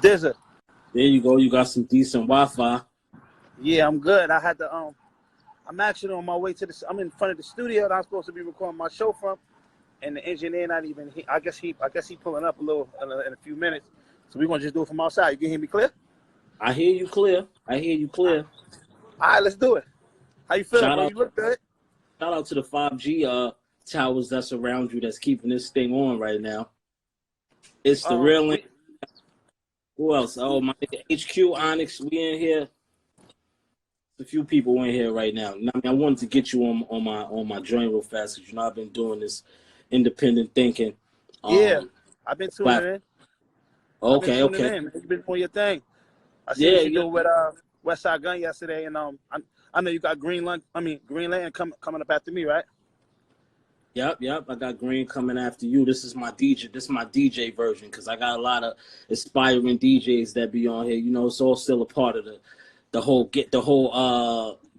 DZA. There you go. You got some decent Wi-Fi. Yeah, I'm good. I had to I'm actually on my way to the. I'm in front of the studio that I'm supposed to be recording my show from, and the engineer not even. I guess he pulling up a little in a few minutes. So we're gonna just do it from outside. You can hear me clear? I hear you clear. I hear you clear. All right, let's do it. How you feeling, Shout bro? out, You look good. shout out to the 5G towers that's around you that's keeping this thing on right now. It's the real. Who else? Oh, my nigga HQ Onyx. We in here. A few people in here right now. I mean, I wanted to get you on my joint real fast because I've been doing this independent thinking. Yeah, I've been tuning in. Okay. You've been doing your thing. I see what you do with Westside Gun yesterday, and I know you got Greenland coming up after me, right? Yep. I got Green coming after you. This is my DJ. This is my DJ version because I got a lot of aspiring DJs that be on here. You know, it's all still a part of the whole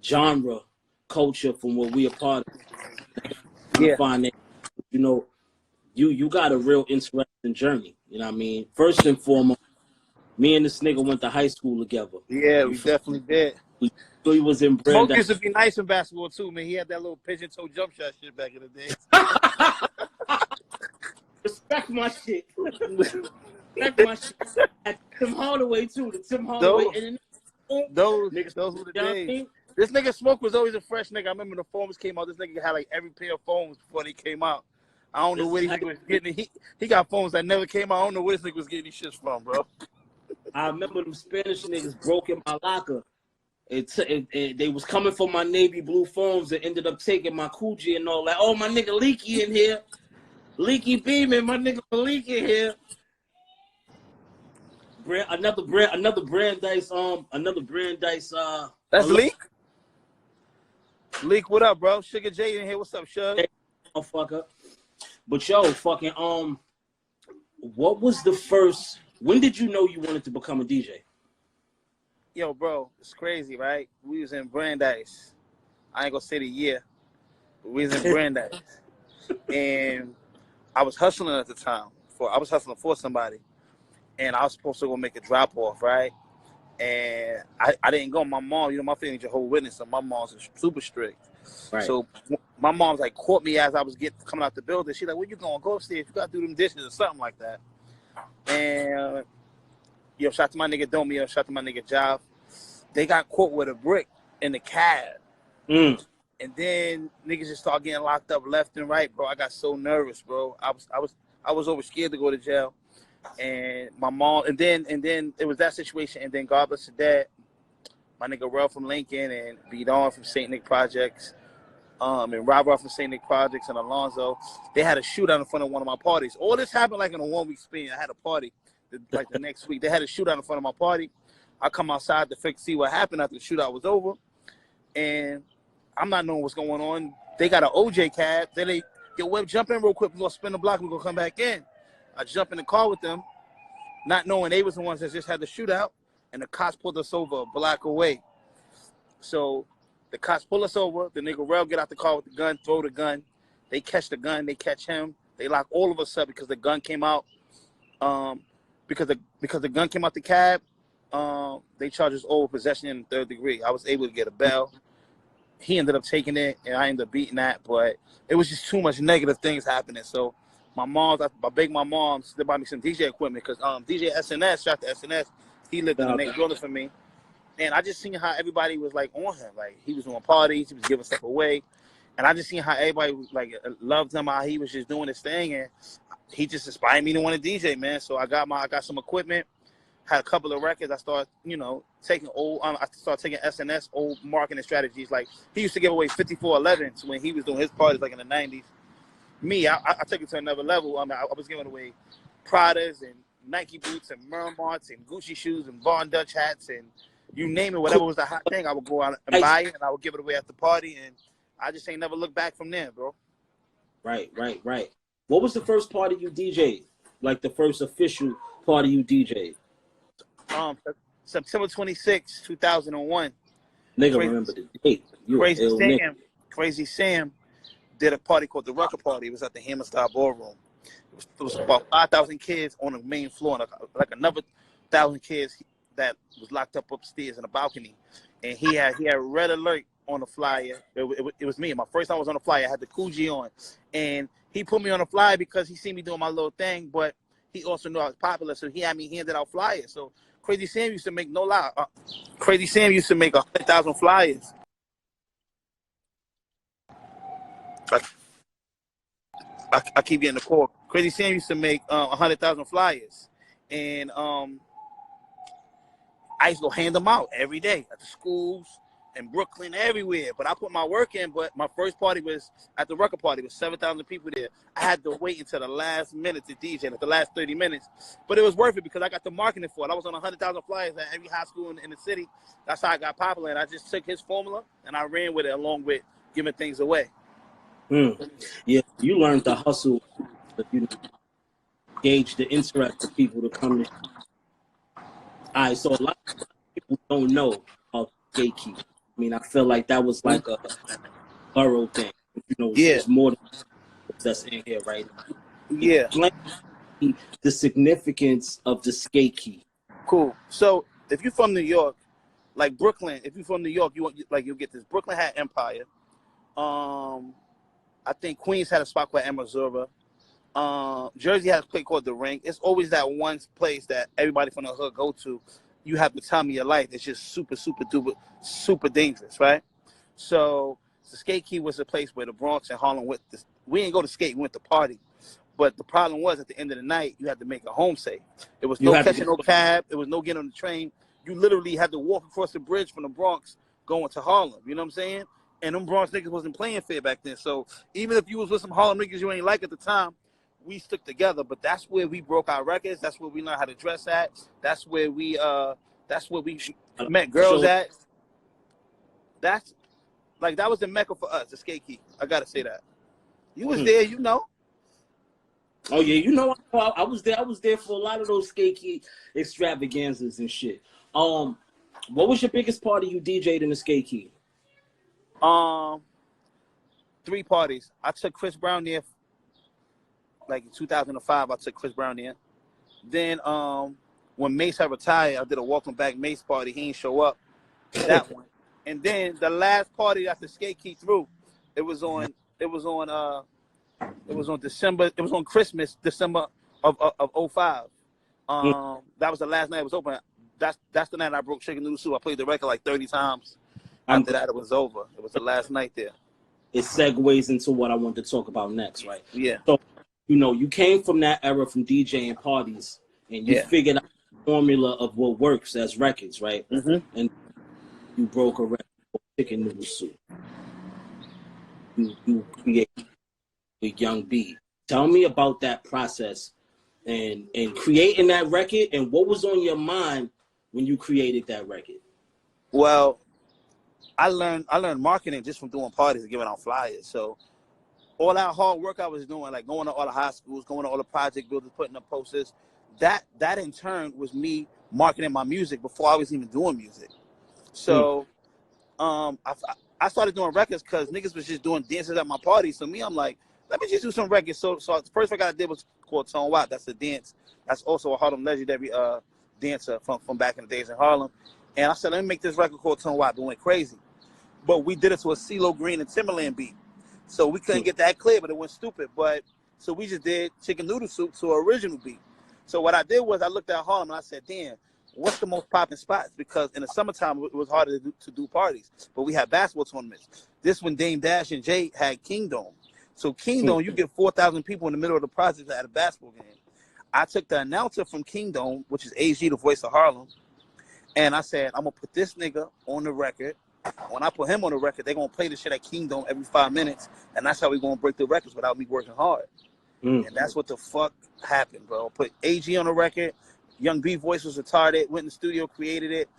genre culture from what we a part of. Yeah. Find that, you know, you got a real interesting journey. You know what I mean? First and foremost, me and this nigga went to high school together. Yeah, we definitely did. He was in Smoke Brand. used to be nice in basketball too, man. He had that little pigeon toe jump shot shit back in the day. Respect my shit. Respect my shit. Tim Hardaway too. The Tim Hardaway. Those were the days. This nigga Smoke was always a fresh nigga. I remember the phones came out. This nigga had like every pair of phones before they came out. I don't know where he was getting it. He got phones that never came out. I don't know where this nigga was getting these shits from, bro. I remember them Spanish niggas broke in my locker. They was coming for my navy blue phones and ended up taking my Coogee and all that. Oh, my nigga Leaky in here. Leaky beaming, my nigga Leaky in here. Another Brandeis. That's Leak? Leak, what up, bro? Sugar J in here. What's up, Sugar? Hey, motherfucker. But yo, fucking what was the first? When did you know you wanted to become a DJ? Yo, bro, it's crazy, right? We was in Brandeis. I ain't gonna say the year, but we was in Brandeis, and I was hustling at the time. I was hustling for somebody, and I was supposed to go make a drop off, right? And I didn't go. My mom, you know, my family's Jehovah's Witness, so my mom's super strict. Right. So my mom's like caught me as I was coming out the building. She's like, "Where you going? Go upstairs. You gotta do them dishes or something like that." And yo, shout out to my nigga Domio, shout out to my nigga Jav. They got caught with a brick in the cab. And then niggas just start getting locked up left and right, bro. I got so nervous, bro. I was over scared to go to jail. And my mom, and then it was that situation, and then God bless the dad, my nigga Rel from Lincoln and Bidon from St. Nick Projects, and Rob from St. Nick Projects and Alonzo, they had a shootout in front of one of my parties. All this happened like in a 1 week span. I had a party like the next week. They had a shootout in front of my party. I come outside to see what happened after the shootout was over, and I'm not knowing what's going on. They got an OJ cab. Then they, yo, Web, jump in real quick. We're gonna spin the block. We're gonna come back in. I jump in the car with them, not knowing they was the ones that just had the shootout, and the cops pulled us over a block away. So the cops pull us over. The nigga Rel get out the car with the gun, throw the gun. They catch the gun. They catch him. They lock all of us up because the gun came out. Because the gun came out the cab. They charged us over possession in the 3rd degree. I was able to get a bail. He ended up taking it, and I ended up beating that. But it was just too much negative things happening. So my begged my mom to buy me some DJ equipment because DJ SNS, shout out to SNS, he lived in the next building from me. And I just seen how everybody was like on him. Like he was doing parties, he was giving stuff away. And I just seen how everybody like loved him, how he was just doing his thing. And he just inspired me to want to DJ, man. So I got some equipment. Had a couple of records. I started, taking I started taking SNS old marketing strategies. Like he used to give away 5411s when he was doing his parties, like in the 90s. Me, I took it to another level. I mean, I was giving away Pradas and Nike boots and Mermonts and Gucci shoes and Von Dutch hats and you name it, whatever was the hot thing. I would go out and buy it and I would give it away at the party. And I just ain't never looked back from there, bro. Right. What was the first party you DJ'd? Like the first official party you DJ'd? September 26, 2001. Nigga, remember the date. Crazy Sam did a party called the Rucker Party. It was at the Hammer Star Ballroom. It was about 5,000 kids on the main floor, like another 1,000 kids that was locked up upstairs in the balcony, and he had red alert on the flyer. It was me. My first time I was on the flyer. I had the Coogee on, and he put me on the flyer because he seen me doing my little thing, but he also knew I was popular, so he had me handed out flyers. So Crazy Sam used to make no lie. Crazy Sam used to make 100,000 flyers. I keep getting the call. Crazy Sam used to make 100,000 flyers, and I used to go hand them out every day at the schools in Brooklyn, everywhere. But I put my work in. But my first party was at the record party with 7,000 people there. I had to wait until the last minute to DJ, at the last 30 minutes. But it was worth it because I got the marketing for it. I was on 100,000 flyers at every high school in the city. That's how I got popular. And I just took his formula and I ran with it along with giving things away. Yeah, you learned the hustle, but you gauge the interest of people to come to. All right, so a lot of people don't know about gatekeeping. I mean, I feel like that was like a borough thing. You know, it's more than that's in here right now. Yeah. Explain the significance of the skate key. Cool. So if you're from New York, like Brooklyn, if you're from New York, you'll get this. Brooklyn had Empire. I think Queens had a spot called Amazura. Jersey has a place called The Ring. It's always that one place that everybody from the hood go to. You have the time of your life. It's just super, super duper, super dangerous, right? So the skate key was a place where the Bronx and Harlem went. We didn't go to skate. We went to party. But the problem was at the end of the night, you had to make a home safe. There was no catching no cab. There was no getting on the train. You literally had to walk across the bridge from the Bronx going to Harlem. You know what I'm saying? And them Bronx niggas wasn't playing fair back then. So even if you was with some Harlem niggas you ain't like at the time, we stuck together. But that's where we broke our records. That's where we learned how to dress at. That's where we met girls at. That was the mecca for us, the skate key. I gotta say that. You was there, you know. Oh yeah, you know, I was there. I was there for a lot of those skate key extravaganzas and shit. What was your biggest party you DJ'd in the skate key? 3 parties. I took Chris Brown there, like in 2005. I took Chris Brown there. Then when Mace had retired, I did a welcome back Mace party. He didn't show up. That one. And then the last party that the skate key threw, it was on December. It was on Christmas, December of 05. That was the last night it was open. That's the night I broke Chicken Noodle Soup. I played the record like 30 times. After that, it was over. It was the last night there. It segues into what I want to talk about next, right? Yeah. So, you know, you came from that era from DJing parties, and you figured out the formula of what works as records, right? And you broke a record for Chicken Noodle Soup. You created with Young B. Tell me about that process and creating that record, and what was on your mind when you created that record? Well, I learned marketing just from doing parties and giving out flyers. So all that hard work I was doing, like going to all the high schools, going to all the project builders, putting up posters, that in turn was me marketing my music before I was even doing music. So I started doing records because niggas was just doing dances at my parties. So me, I'm like, let me just do some records. So the first record I did was called Tone Watt. That's a dance. That's also a Harlem legendary dancer from back in the days in Harlem. And I said, let me make this record called Tone Watt. It went crazy. But we did it to a CeeLo Green and Timberland beat. So we couldn't get that clear, but it went stupid. But so we just did Chicken Noodle Soup to an original beat. So what I did was I looked at Harlem and I said, damn, what's the most popping spots? Because in the summertime, it was harder to do parties. But we had basketball tournaments. This one, Dame Dash and Jay had King Dome. So King Dome, you get 4,000 people in the middle of the project at a basketball game. I took the announcer from King Dome, which is AG, the voice of Harlem, and I said, I'm going to put this nigga on the record. When I put him on the record, they're going to play the shit at King Dome every 5 minutes, and that's how we're going to break the records without me working hard. And that's what the fuck happened, bro. Put AG on the record. Young B voice was retarded, went in the studio, created it,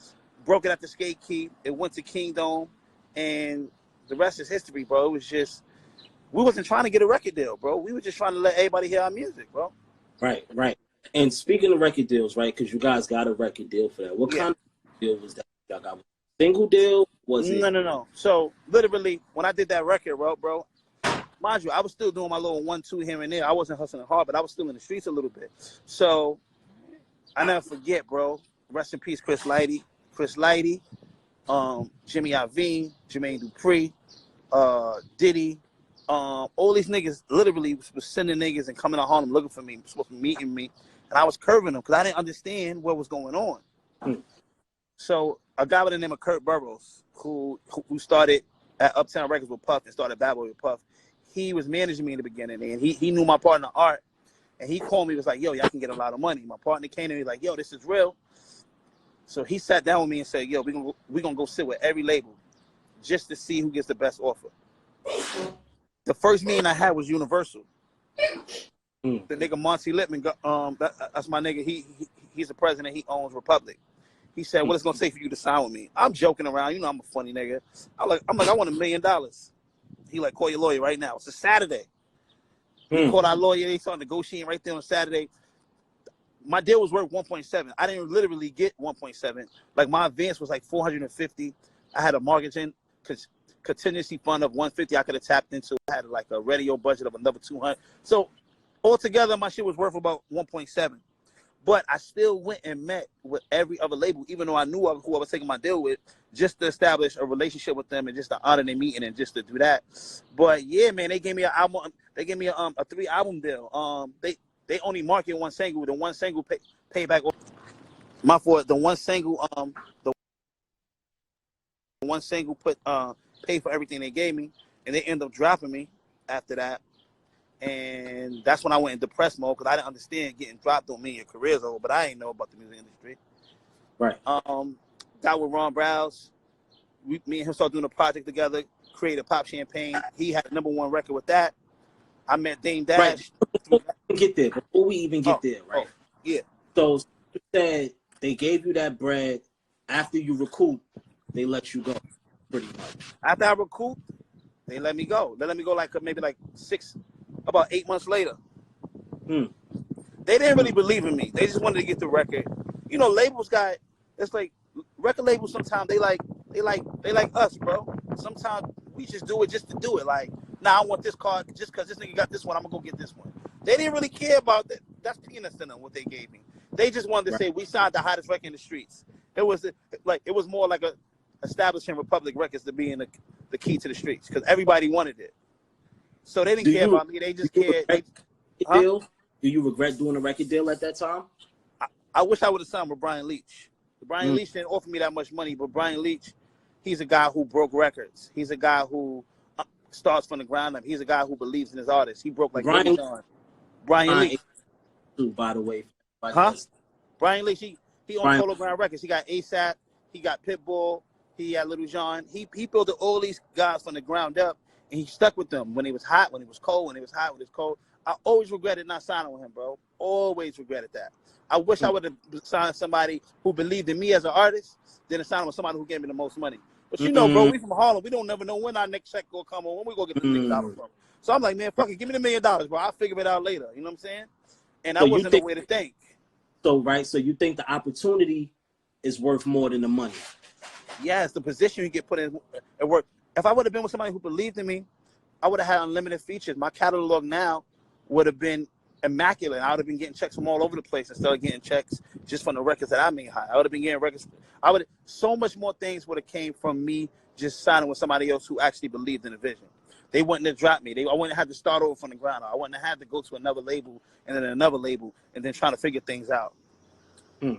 broke it at the skate key. It went to King Dome, and the rest is history, bro. It was just, we wasn't trying to get a record deal, bro. We were just trying to let everybody hear our music, bro. Right. And speaking of record deals, right, because you guys got a record deal for that. What kind of deal was that y'all got? Single deal? Was it? No. So literally, when I did that record, bro, mind you, I was still doing my little 1-2 here and there. I wasn't hustling hard, but I was still in the streets a little bit. So I never forget, bro. Rest in peace, Chris Lighty, Jimmy Iovine, Jermaine Dupri, Diddy. All these niggas literally was sending niggas and coming to Harlem looking for me, supposed to be meeting me, and I was curving them because I didn't understand what was going on. So a guy by the name of Kurt Burrows, who started at Uptown Records with Puff and started Bad Boy with Puff, he was managing me in the beginning, and he knew my partner Art, and he called me, was like, yo, y'all can get a lot of money. My partner came to me like, yo, this is real. So he sat down with me and said, yo, we gonna go sit with every label just to see who gets the best offer. The first meeting I had was Universal. The nigga Monty Lippman, that's my nigga. He's the president. He owns Republic. He said, "What it's gonna take for you to sign with me?" I'm joking around. You know, I'm a funny nigga. I'm like, I want $1 million. He like, call your lawyer right now. It's a Saturday. He called our lawyer. They started negotiating right there on Saturday. My deal was worth 1.7. I didn't literally get 1.7. Like my advance was like 450. I had a mortgage contingency fund of 150 I could have tapped into. I had like a radio budget of another 200. So altogether, my shit was worth about 1.7. But I still went and met with every other label, even though I knew who I was taking my deal with, just to establish a relationship with them and just to honor their meeting and just to do that. But yeah, man, they gave me an album. They gave me a 3-album deal. They only market one single. The one single pay back. My fault. The one single paid for everything they gave me, and they ended up dropping me after that. And that's when I went in depressed mode because I didn't understand getting dropped don't mean your career's over, but I ain't know about the music industry. Right. Got with Ron Browse. Me and him started doing a project together, created Pop Champagne. He had the #1 record with that. I met Dame Dash. Before we even get there, right? Yeah. So you said they gave you that bread after you recouped, they let you go, pretty much. After I recouped, they let me go. They let me go like maybe like about 8 months later. They didn't really believe in me. They just wanted to get the record. You know, labels it's like record labels sometimes they like us, bro. Sometimes we just do it just to do it. Like, nah, I want this card just because this nigga got this one, I'm gonna go get this one. They didn't really care about that. That's peanuts to them, what they gave me. They just wanted to say we signed the hottest record in the streets. It was more like establishing Republic Records to being the key to the streets because everybody wanted it. So they didn't care about me. They just cared. Do you regret doing a record deal at that time? I wish I would have signed with Brian Leach. Brian Leach didn't offer me that much money, but Brian Leach, he's a guy who broke records. He's a guy who starts from the ground up. He's a guy who believes in his artists. He broke like Brian Leach. By the way. Brian Leach, he owned Polo Ground Records. He got ASAP. He got Pitbull. He had Little John. He built all these guys from the ground up, and he stuck with them when it was hot, when it was cold, when it was hot, when it was cold. I always regretted not signing with him, bro. Always regretted that. I wish I would have signed somebody who believed in me as an artist than sign with somebody who gave me the most money. But you know, bro, we from Harlem. We don't never know when our next check will come or when we go get the $6 from. So I'm like, man, fuck it. Give me the $1 million, bro. I'll figure it out later. You know what I'm saying? And I wasn't no way to think. So you think the opportunity is worth more than the money? Yes, the position you get put in at work. If I would have been with somebody who believed in me, I would have had unlimited features. My catalog now would have been immaculate. I would have been getting checks from all over the place instead of getting checks just from the records that I made high. I would have been getting records. So much more things would have came from me just signing with somebody else who actually believed in the vision. They wouldn't have dropped me. I wouldn't have to start over from the ground. I wouldn't have had to go to another label and then another label and then trying to figure things out. Yeah.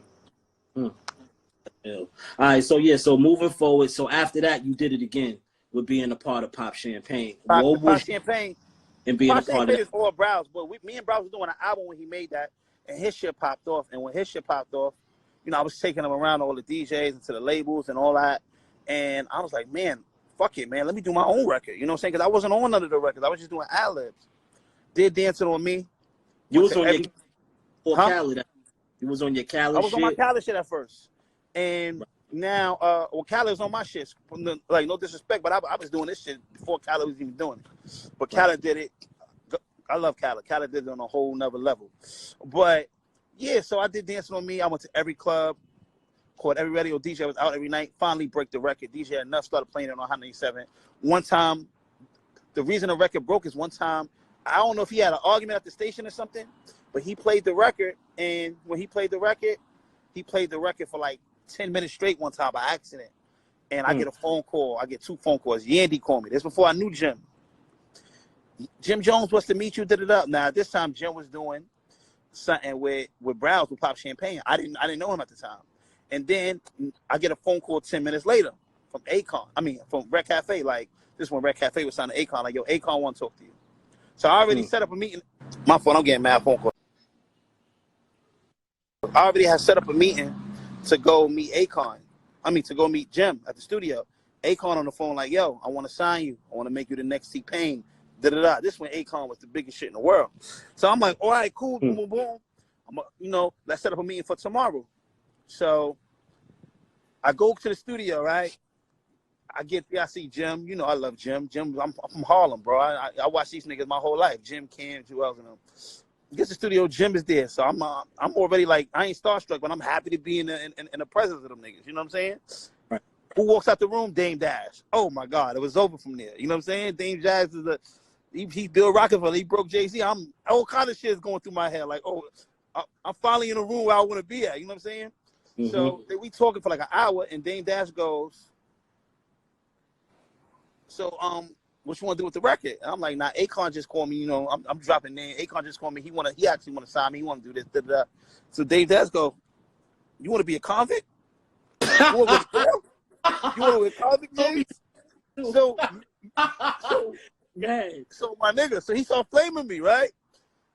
All right, so moving forward, so after that, you did it again with being a part of Pop Champagne. Pop Champagne. And being Pop a part Champagne of is all Browse, but me and Browse was doing an album when he made that, and his shit popped off. And when his shit popped off, you know, I was taking him around all the DJs and to the labels and all that. And I was like, man, fuck it, man. Let me do my own record. You know what I'm saying? Because I wasn't on none of the records. I was just doing ad-libs. Did Dancing on Me. You was on your Khaled. You was on your Khaled shit. I was on my Khaled shit at first. And now, Khaled's on my shit. Like, no disrespect, but I was doing this shit before Khaled was even doing it. But Khaled did it. I love Khaled. Khaled did it on a whole nother level. But, yeah, so I did Dancing on Me. I went to every club, called every radio DJ. I was out every night. Finally break the record. DJ Enough started playing it on 187. One time, the reason the record broke is one time, I don't know if he had an argument at the station or something, But he played the record, and when he played the record for like 10 minutes straight one time by accident. And I get a phone call. I get 2 phone calls. Yandy called me. This before I knew Jim. Jim Jones was to meet you. Now this time Jim was doing something with Browns with Pop Champagne. I didn't know him at the time. And then I get a phone call 10 minutes later from Akon. I mean from Red Cafe. Like this when Red Cafe was signing Akon. Like yo, Akon want to talk to you. So I already set up a meeting. My phone. I'm getting mad phone calls. I already had set up a meeting to go meet Akon. To go meet Jim at the studio. Akon on the phone like, yo, I want to sign you. I want to make you the next T-Pain. Da-da-da. This when Akon was the biggest shit in the world. So I'm like, all right, cool, boom, boom, boom. Let's set up a meeting for tomorrow. So I go to the studio, right? I get there, I see Jim. You know, I love Jim. I'm from Harlem, bro. I watch these niggas my whole life. Jim, Cam, Joel, and them. Get to the studio, Jim is there. So I'm already like, I ain't starstruck, but I'm happy to be in the presence of them niggas. You know what I'm saying? Right. Who walks out the room? Dame Dash. Oh my God, it was over from there. You know what I'm saying? Dame Dash is he Bill Rockefeller. He broke Jay-Z. All kind of shit is going through my head. Like, oh, I'm finally in a room where I want to be at. You know what I'm saying? Mm-hmm. So we talking for like an hour, and Dame Dash goes, so what you want to do with the record? And I'm like, nah, Akon just called me, you know, I'm dropping name. Akon just called me. He actually want to sign me. He want to do this, da, da, da. So Dave Dash go, you want to be a convict? You want to go You want to be a convict, James? So my nigga, so he started flaming me, right?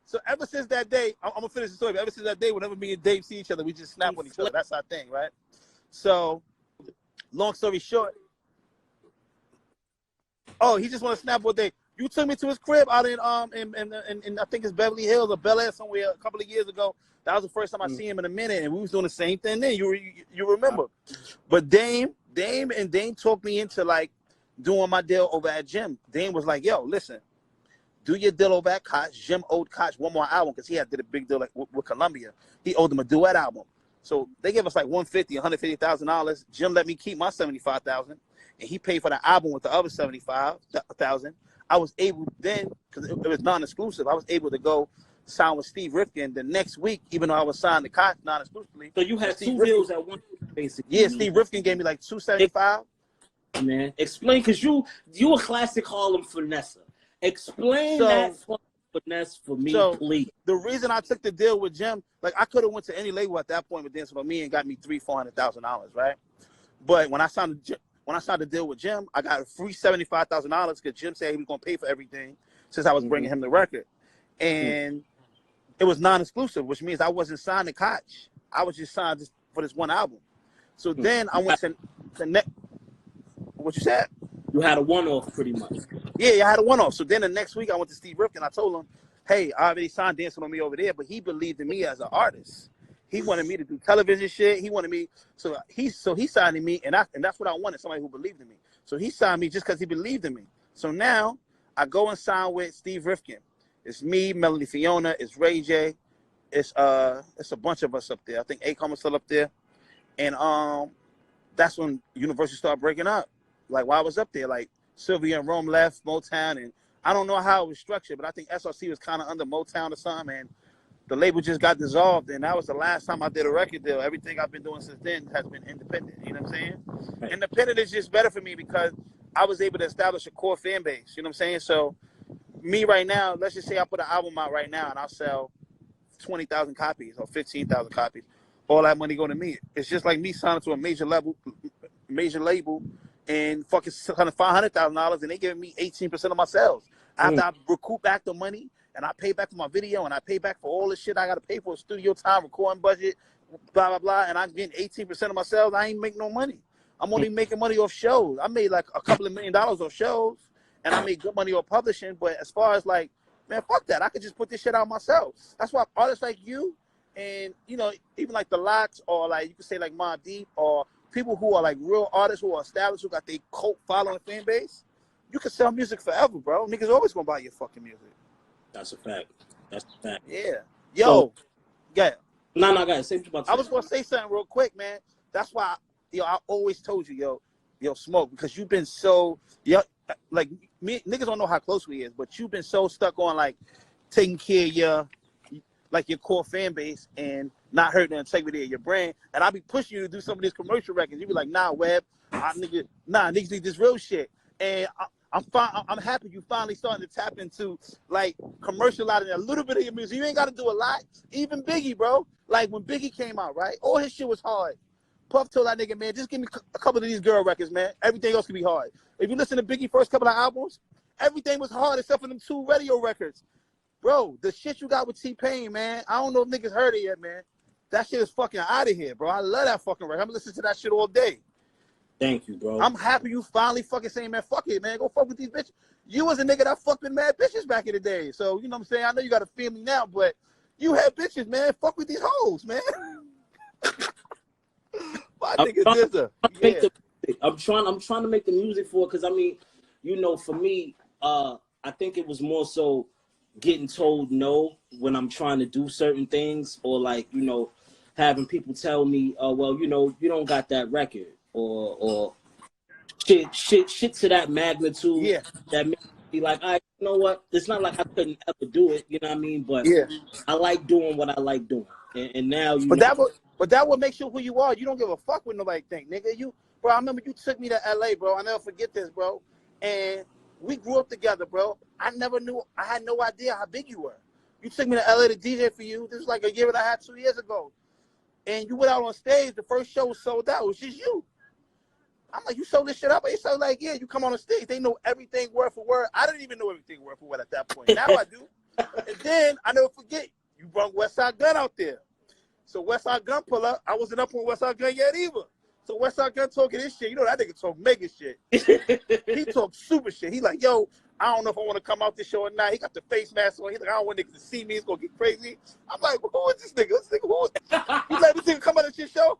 So ever since that day, I'm going to finish the story, but ever since that day, whenever me and Dave see each other, we just snap on each other. That's our thing, right? So long story short, oh, he just want to snap all day. You took me to his crib out in I think it's Beverly Hills or Bel Air somewhere a couple of years ago. That was the first time I seen him in a minute, and we was doing the same thing then. You remember? But Dame talked me into like doing my deal over at Jim. Dame was like, "Yo, listen, do your deal over at Koch." Jim owed Koch one more album because he had did a big deal like with Columbia. He owed them a duet album, so they gave us like $150,000. Jim let me keep my $75,000. And he paid for the album with the other $75,000. I was able then, because it was non-exclusive, I was able to go sign with Steve Rifkin the next week, even though I was signed to Koch non-exclusively. So you had two deals at one, basically. Yeah, Steve Rifkin gave me like $275. Man, explain, because you a classic Harlem finesser. Explain that finesse for me, please. The reason I took the deal with Jim, like I could have went to any label at that point with Dancing for Me and got me $300,000-$400,000, right? But when I signed the deal with Jim, I got a free $75,000 because Jim said he was going to pay for everything since I was bringing him the record. And it was non-exclusive, which means I wasn't signed to Koch. I was just signed for this one album. So then I went to what you said? You had a one-off pretty much. Yeah, I had a one-off. So then the next week I went to Steve Rifkin. I told him, hey, I already signed Dancing on Me over there, but he believed in me as an artist. He wanted me to do television shit. He wanted me, so he signed me, and that's what I wanted, somebody who believed in me. So he signed me just because he believed in me. So now I go and sign with Steve Rifkin. It's me, Melanie Fiona, it's Ray J, it's a bunch of us up there. I think Akon was still up there, and that's when Universal started breaking up. Like while I was up there, like Sylvia and Rome left Motown, and I don't know how it was structured, but I think SRC was kind of under Motown or something, and the label just got dissolved, and that was the last time I did a record deal. Everything I've been doing since then has been independent. You know what I'm saying? Right. Independent is just better for me because I was able to establish a core fan base. You know what I'm saying? So me right now, let's just say I put an album out right now and I'll sell 20,000 copies or 15,000 copies. All that money go to me. It's just like me signing to a major label and fucking $500,000 and they giving me 18% of my sales. After I recoup back the money, and I pay back for my video, and I pay back for all the shit I got to pay for studio time, recording budget, blah, blah, blah, and I'm getting 18% of my sales, I ain't making no money. I'm only making money off shows. I made like a couple of $1 million off shows, and I made good money off publishing, but as far as like, man, fuck that. I could just put this shit out myself. That's why artists like you and, you know, even like the Lox or like, you could say like Mobb Deep or people who are like real artists who are established, who got their cult following fan base, you can sell music forever, bro. Niggas always gonna buy your fucking music. That's a fact. That's a fact. Yeah. Yo. Yeah. No, guys. Say what you about to say. I was gonna say something real quick, man. That's why, I always told you, yo, Smoke, because you've been so, like me, niggas don't know how close we is, but you've been so stuck on like taking care of like your core fan base and not hurting the integrity of your brand. And I'll be pushing you to do some of these commercial records. You be like, nah, Web, niggas need this real shit. And I'm happy you finally starting to tap into like commercializing a little bit of your music. You ain't got to do a lot. Even Biggie, bro. Like when Biggie came out, right? All his shit was hard. Puff told that nigga, man, just give me a couple of these girl records, man. Everything else can be hard. If you listen to Biggie's first couple of albums, everything was hard except for them 2 radio records. Bro, the shit you got with T-Pain, man, I don't know if niggas heard it yet, man. That shit is fucking out of here, bro. I love that fucking record. I'm listening to that shit all day. Thank you, bro. I'm happy you finally fucking saying, man, fuck it, man. Go fuck with these bitches. You was a nigga that fucked with mad bitches back in the day. So, you know what I'm saying? I know you got a family now, but you had bitches, man. Fuck with these hoes, man. My nigga DZA. Yeah. I'm trying to make the music for it because I mean, you know, for me, I think it was more so getting told no when I'm trying to do certain things, or like, you know, having people tell me, well, you know, you don't got that record, or shit to that magnitude. Yeah. That makes me be like, all right, you know what? It's not like I couldn't ever do it, you know what I mean? But yeah, I like doing what I like doing, and now you. But that what makes you who you are. You don't give a fuck what nobody think, nigga. Bro, I remember you took me to LA, bro. I'll never forget this, bro. And we grew up together, bro. I had no idea how big you were. You took me to LA to DJ for you. This was like a year and a half, 2 years ago. And you went out on stage. The first show was sold out. It was just you. I'm like, you sold this shit up? They sold like, yeah, you come on the stage. They know everything word for word. I didn't even know everything word for word at that point. Now I do. And then, I never forget, you brought Westside Gun out there. So Westside Gun pull up. I wasn't up on Westside Gun yet either. So Westside Gun talking this shit. You know that nigga talk mega shit. He talk super shit. He like, yo, I don't know if I want to come out this show or not. He got the face mask on. He like, I don't want niggas to see me. It's gonna get crazy. I'm like, who is this nigga? This nigga, who is you let this nigga come out of your show?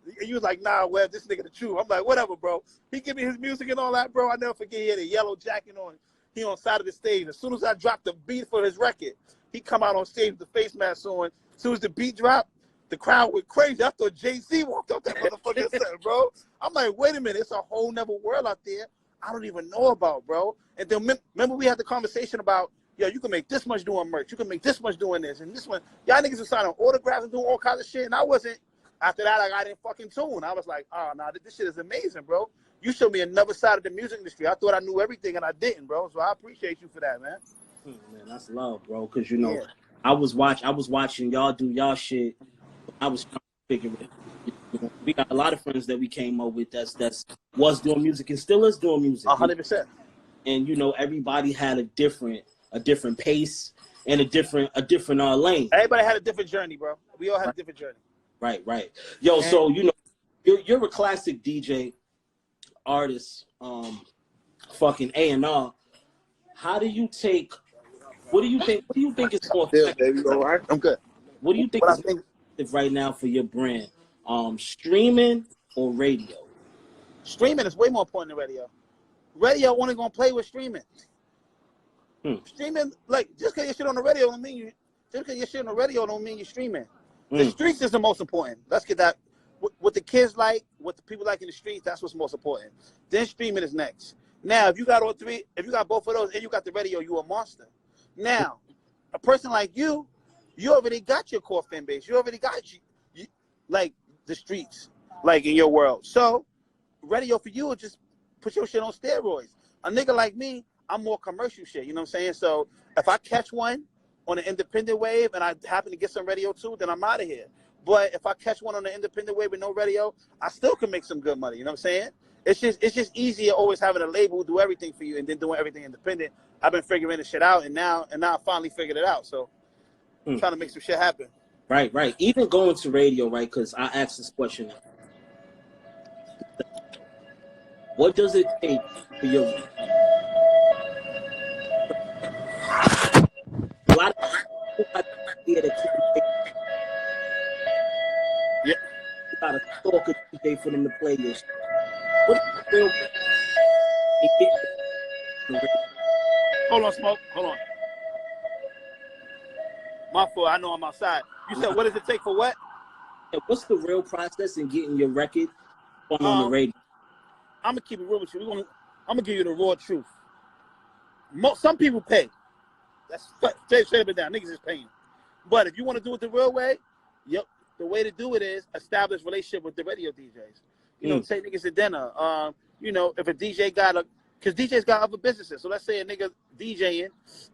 And you was like, nah, Web, this nigga the truth. I'm like, whatever, bro. He give me his music and all that, bro. I never forget he had a yellow jacket on. He on the side of the stage. As soon as I dropped the beat for his record, he come out on stage with the face mask on. As soon as the beat dropped, the crowd went crazy. I thought Jay-Z walked out that motherfucker set, bro. I'm like, wait a minute. It's a whole nother world out there I don't even know about, bro. And then remember we had the conversation about, yo, you can make this much doing merch. You can make this much doing this. And this one, y'all niggas are signing autographs and doing all kinds of shit. And I wasn't, after that, I got in fucking tune. I was like, oh, nah, this shit is amazing, bro. You showed me another side of the music industry. I thought I knew everything, and I didn't, bro. So I appreciate you for that, man. Man, that's love, bro. Because, you know, yeah. I was watching y'all do y'all shit. I was trying to figure it. You know, we got a lot of friends that we came up with that was doing music and still is doing music. 100%. And, you know, everybody had a different pace and a different lane. Everybody had a different journey, bro. We all had a different journey. Right. Yo, so, you know, you're a classic DJ, artist, fucking A&R. How do you take, what do you think is more effective? Yeah, baby, all right? I'm good. What do you think is more effective right now for your brand? Streaming or radio? Streaming is way more important than radio. Radio only gonna play with streaming. Streaming, like, just because your shit on the radio don't mean you're streaming. The streets is the most important. Let's get that. What the kids like, what the people like in the streets, that's what's most important. Then streaming is next. Now, if you got all three, if you got both of those and you got the radio, you a monster. Now, a person like you already got your core fan base. You already got you like the streets, like in your world. So, radio for you will just put your shit on steroids. A nigga like me, I'm more commercial shit. You know what I'm saying? So, if I catch one on an independent wave and I happen to get some radio too, then I'm out of here. But if I catch one on the independent wave with no radio, I still can make some good money. You know what I'm saying? It's just easier always having a label do everything for you and then doing everything independent. I've been figuring this shit out, and now I finally figured it out. So I'm trying to make some shit happen. Right. Even going to radio, right? Because I asked this question. What does it take for your? A lot of people got the idea that you got a stalker DJ for them to play this. What is the real? Hold on, Smoke. Hold on. My fault. I know I'm outside. You said, what does it take for what? What's the real process in getting your record on the radio? I'm gonna keep it real with you. I'm gonna give you the raw truth. Some people pay. That's straight up and down. Niggas is paying. But if you want to do it the real way, yep, the way to do it is establish relationship with the radio DJs. You know, take niggas to dinner. You know, if a DJ got because DJs got other businesses. So let's say a nigga DJing,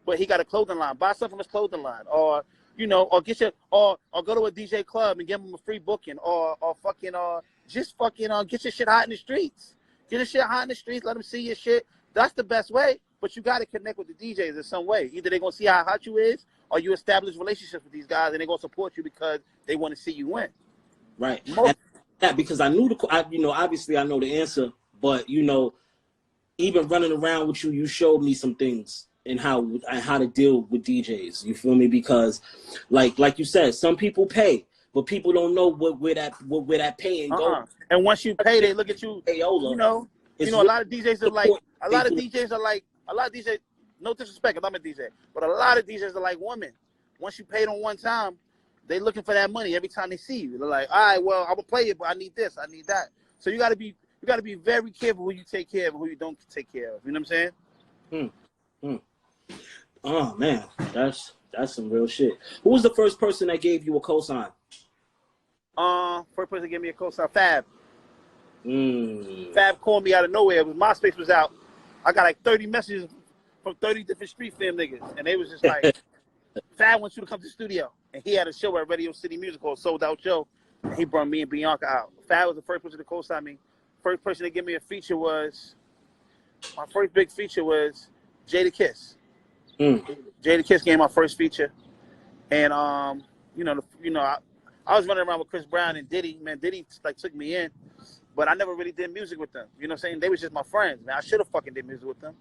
but he got a clothing line. Buy something from his clothing line, or you know, or get your or go to a DJ club and give him a free booking, or fucking just fucking get your shit hot in the streets. Get your shit hot in the streets. Let them see your shit. That's the best way. But you got to connect with the DJs in some way. Either they're gonna see how hot you is, or you establish relationships with these guys, and they're gonna support you because they want to see you win. Right. And that because I knew you know, obviously I know the answer, but you know, even running around with you, you showed me some things and how to deal with DJs. You feel me? Because, like you said, some people pay, but people don't know where that paying goes. And once you pay, they look at you. You know, a lot of DJs are like no disrespect, I'm a DJ, but a lot of DJs are like women. Once you pay them one time, they looking for that money every time they see you. They're like, all right, well, I'm gonna play it, but I need this, I need that. So you gotta be very careful who you take care of and who you don't take care of. You know what I'm saying? Oh man, that's some real shit. Who was the first person that gave you a cosign? First person that gave me a cosign, Fab. Fab called me out of nowhere. MySpace was out. I got like 30 messages from 30 different street fam niggas, and they was just like, Fab wants you to come to the studio. And he had a show at Radio City Music Hall, Sold Out Show, and he brought me and Bianca out. Fab was the first person to co-sign me. First person to give me a feature was, my first big feature was Jada Kiss. Jada Kiss gave my first feature. And, I was running around with Chris Brown and Diddy. Man, Diddy like took me in, but I never really did music with them. You know what I'm saying? They was just my friends, man. I should have fucking did music with them,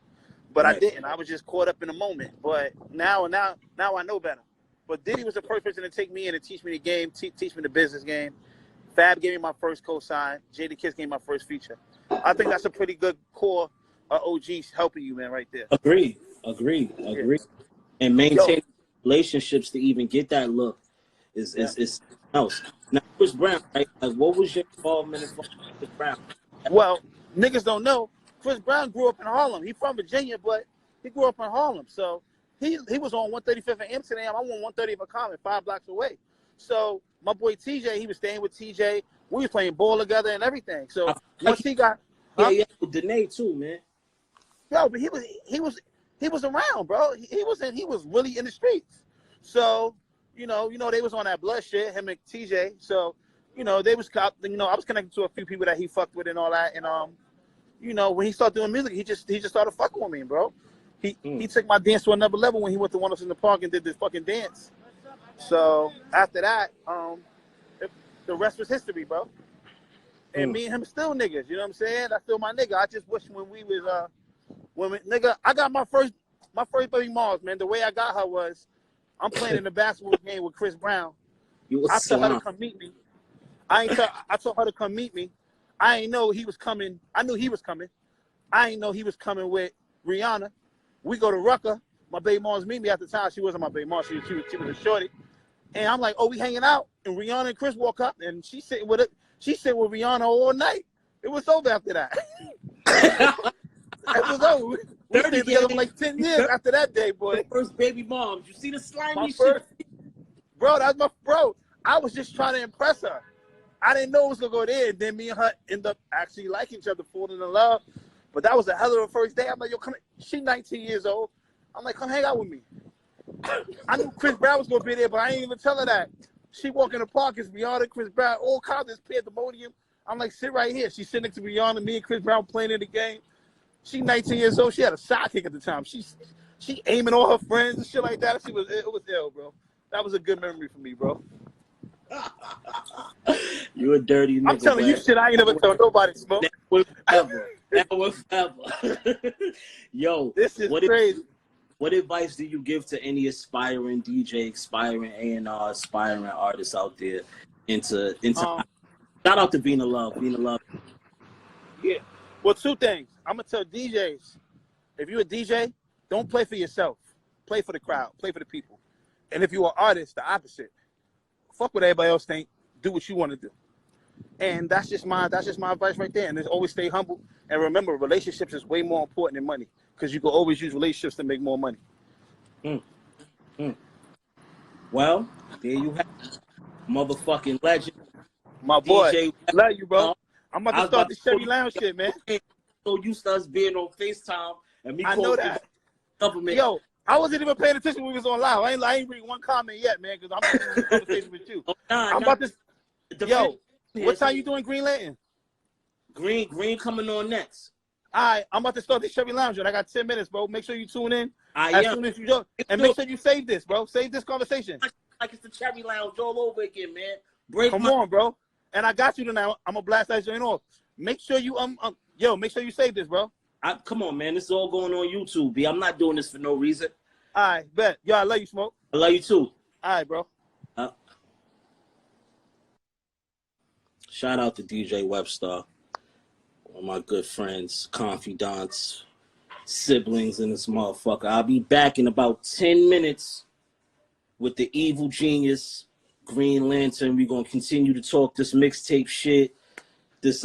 but I didn't. I was just caught up in the moment. But now I know better. But Diddy was the first person to take me in and teach me the game, teach me the business game. Fab gave me my first cosign. Jada Kiss gave me my first feature. I think that's a pretty good core OGs helping you, man, right there. Agreed. And maintain relationships to even get that look is else. Now, Chris Brown, right? Like, what was your involvement in Chris Brown? Well, niggas don't know. Chris Brown grew up in Harlem. He's from Virginia, but he grew up in Harlem. So he was on 135th in Amsterdam. I'm on 130th of Common, 5 blocks away. So my boy TJ, he was staying with TJ. We was playing ball together and everything. So once he got with Danae too, man. Yo, but he was around, bro. He was really in the streets. So, you know, they was on that blood shit, him and TJ. So, they was I was connected to a few people that he fucked with and all that. And when he started doing music, he just started fucking with me, bro. He took my dance to another level when he went to One Us in the Park and did this fucking dance. So after that, the rest was history, bro. And me and him still niggas, you know what I'm saying? That's still my nigga. I just wish when we was nigga, I got my first baby Mars, man. The way I got her was I'm playing in the basketball game with Chris Brown. I told her to come meet me. I told her to come meet me. I ain't know he was coming. I knew he was coming. I ain't know he was coming with Rihanna. We go to Rucker. My baby Mars meet me at the time. She wasn't my baby Mars. She was a shorty. And I'm like, oh, we hanging out. And Rihanna and Chris walk up, and she sitting with Rihanna all night. It was over after that. It was over. We stayed together for like 10 years after that day, boy. The first baby moms. You see the slimy shit? Bro, that's my bro. I was just trying to impress her. I didn't know it was going to go there. And then me and her end up actually liking each other, falling in love. But that was a hell of a first day. I'm like, yo, come here. She 19 years old. I'm like, come hang out with me. I knew Chris Brown was going to be there, but I ain't even tell her that. She walk in the park, it's Rihanna, Chris Brown, all kinds of pandemonium. I'm like, sit right here. She's sitting next to Rihanna, me and Chris Brown playing in the game. She 19 years old. She had a sidekick at the time. She aiming all her friends and shit like that. It was ill, bro. That was a good memory for me, bro. You a dirty nigga. I'm telling you shit I ain't never told nobody, Smoke. Never ever. Yo, this is crazy. What advice do you give to any aspiring DJ, aspiring A&R, aspiring artists out there into shout out to Vina Love. Yeah. Well, 2 things. I'm going to tell DJs, if you're a DJ, don't play for yourself. Play for the crowd. Play for the people. And if you're an artist, the opposite. Fuck what everybody else think. Do what you want to do. And that's just my advice right there. And just always stay humble. And remember, relationships is way more important than money. Because you can always use relationships to make more money. Well, there you have motherfucking legend, My boy. DJ Love you, bro. Webstar. I'm about I to was start about the to Chevy Lounge shit, man. so used to us being on FaceTime and me I know calling that. government. Yo, I wasn't even paying attention when we was on live. I ain't read one comment yet, man, because I'm in conversation with you. Oh, nah, I'm about to. Yo, what time you doing Green Lantern? Green coming on next. All right, I'm about to start the Chevy Lounge. I got 10 minutes, bro. Make sure you tune in As soon as you go. And make sure you save this, bro. Save this conversation. Like it's the Cherry Lounge all over again, man. Come on, bro. And I got you tonight. I'm gonna blast that joint off. Make sure you make sure you save this, bro. Come on, man. This is all going on YouTube, B. I'm not doing this for no reason. All right, bet. Yo, I love you, Smoke. I love you too. All right, bro. Shout out to DJ Webstar, one of my good friends, confidants, siblings in this motherfucker. I'll be back in about 10 minutes with the Evil Genius, Green Lantern. We're gonna continue to talk this mixtape shit, this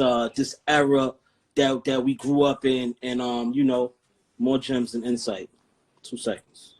era that we grew up in, and more gems and insight. 2 seconds.